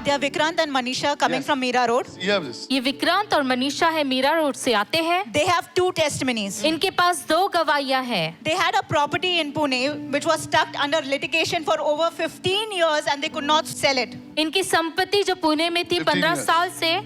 They are Vikrant and Manisha coming Yes. from Meera Road. You have this. ये विक्रांत और मनीषा है, Meera road से आते हैं। They have 2 testimonies. इनके पास 2 गवाहियां हैं। They had a property in Pune which was stuck under litigation for over 15 years and they could not sell it. इनकी संपत्ति जो पुणे में थी 15 15 साल से,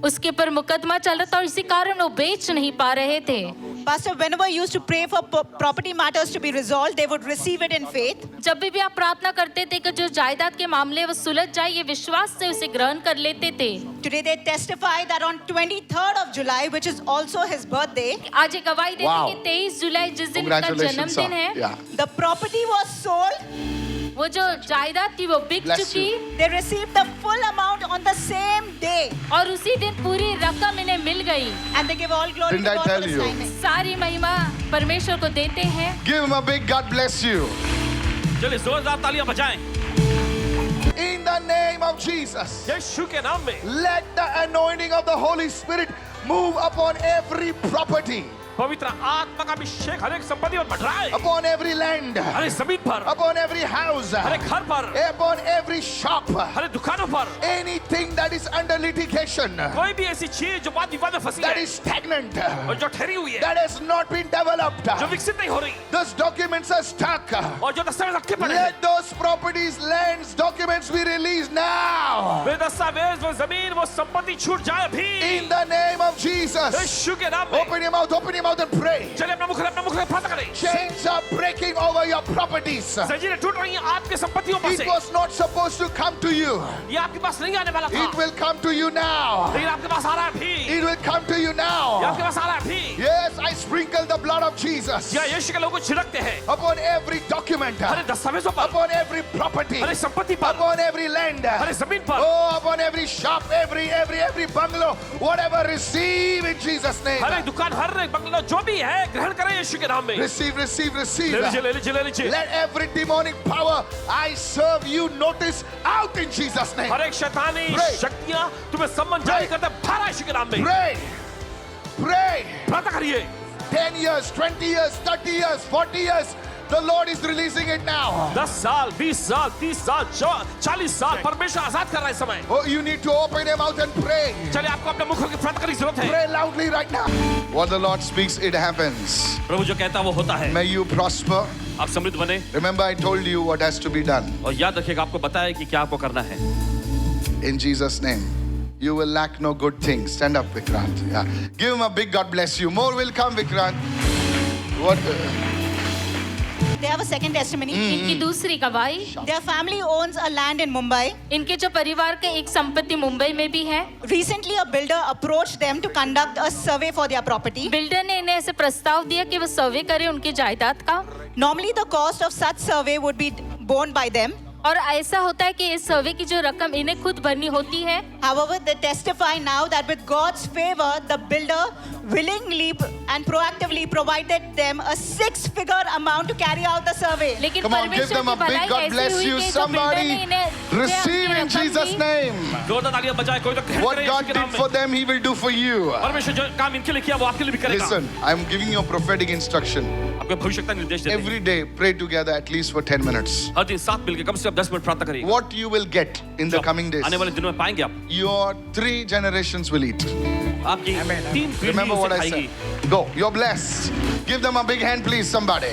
उसके पर मुकदमा चल रहा था और इसी कारण वो बेच नहीं पा रहे थे। Pastor, whenever you used to pray for property matters to be resolved, they would receive it in faith. जब भी आप प्रार्थना करते थे कि जो जायदाद के मामले वो सुलझ जाए, ये विश्वास से उसे ग्रहण कर लेते थे। Today they testify that on 23rd of July, which is also his birthday, आज एक गवाही देते Wow. हैं कि 23 जुलाई जिस दिन उनका Congratulations, sir. जन्मदिन है, Yeah. the property was sold. वो जो जायदाद थी वो बिक Bless चुकी you. They received the full amount on the same day. और उसी दिन पूरी रकम इन्हें मिल गई। And they give all glory Didn't to I God tell for his you? timing. सारी महिमा परमेश्वर को देते हैं। Give him a big God bless you. चलिए जोरदार तालियां बजाएं। In the name of Jesus, यीशु के नाम में let the anointing of the Holy Spirit move upon every property, पवित्र आत्मा का अभिषेक हर एक संपत्ति पर बढ़ाए, upon every land, हर एक जमीन पर, upon every house, हर एक घर पर, upon every shop. हर एक दुकानों पर। Anything that is under litigation, कोई भी ऐसी चीज जो वाद विवाद में फंसी that है is stagnant, और जो ठहरी हुई है, that has not been developed, जो विकसित नहीं हो रही those documents are stuck. और जो दस्तावेज अटके पड़े हैं, Let those properties, lands, documents be released now. वे दस्तावेज, वो जमीन, वो संपत्ति छूट जाए अभी। In the name of Jesus. यीशु के नाम में। Open your mouth and pray. चलिए अपना मुख प्रार्थना करें। Chains are breaking over your properties. जंजीरें टूट रही हैं आपके संपत्तियों पर It से। was not supposed to come to you. ये आपके पास नहीं आने वाला था, It will come to you now. लेकिन आपके पास आ रहा है अभी। It will come to you ये now. आपके पास आ रहा है अभी। Yes, I sprinkle the blood of Jesus या यीशु के लोगों को छिड़कते हैं upon every document, हर एक दस्तावेजों पर, upon every property, हर एक संपत्ति पर, upon every land, हर एक जमीन पर, oh, upon every shop, every bungalow, whatever, receive in Jesus' name. हर एक दुकान, हर एक बंगला जो भी है ग्रहण करें यीशु के नाम में। Receive, receive, receive. ले लीजिए, ले लीजिए, ले लीजिए। Let every demonic power I serve you notice out in Jesus' name. हर एक शैतानी Pray. शक्तियां तुम्हें सम्मान जारी करते हैं, भारा यीशु के नाम में। Pray, pray. प्रार्थना करिए। 10 years, 20 years, 30 years, 40 years. The Lord is releasing it now. 10 साल, 20 साल, 30 साल, 40 साल, परमेश्वर आजाद कर रहा है इस समय। Oh, you need to open your mouth and pray. चलिए आपको अपने मुख की प्रार्थना करने की जरूरत है। Pray loudly right now. What the Lord speaks, it happens. प्रभु जो कहता है वो होता है। May you prosper. आप समृद्ध बने Remember, I told you what has to be done. और याद रखिएगा आपको बताया कि क्या आपको करना है। In Jesus' name. You will lack no good things. Stand up, Vikrant. Yeah. Give him a big God bless you. More will come, Vikrant. What? They have a second testimony. इनकी दूसरी गवाही, Their family owns a land in Mumbai. इनके जो परिवार के एक संपत्ति मुंबई में भी है। Recently, a builder approached them to conduct a survey for their property. Builder ने इन्हें ऐसे प्रस्ताव दिया कि वो सर्वे करें उनकी जायदाद का, Normally, the cost of such survey would be borne by them. और ऐसा होता है कि इस सर्वे की जो रकम इन्हें खुद भरनी होती है। However, they testify now that with God's favor, the builder willingly and proactively provided them a 6-figure amount to carry out the survey. लेकिन Come on, give परमेश्वर them की a big भलाई God ऐसी bless हुई you. कि जो builder ने Somebody इन्हें receive in रकम Jesus' दी। name. जोरदार तालियां बजाएं, कोई तो ग्रहण What करे God यीशु के did नाम for में। them, He will do for you. परमेश्वर जो काम इनके लिए किया वो आपके लिए भी करेगा। Listen, I'm giving you a prophetic instruction. आपको भविष्यता निर्देश देते हैं। Every day, pray together at least for 10 minutes. हर दिन साथ मिलकर कम से कम 10 मिनट प्रार्थना करिए। What you will get in the coming days, आने वाले दिनों में पाएंगे आप। your 3 generations will eat. आपकी 3 Remember पीढ़ी what उसे I खाएगी। said. Go, you're blessed. Give them a big hand, please, somebody.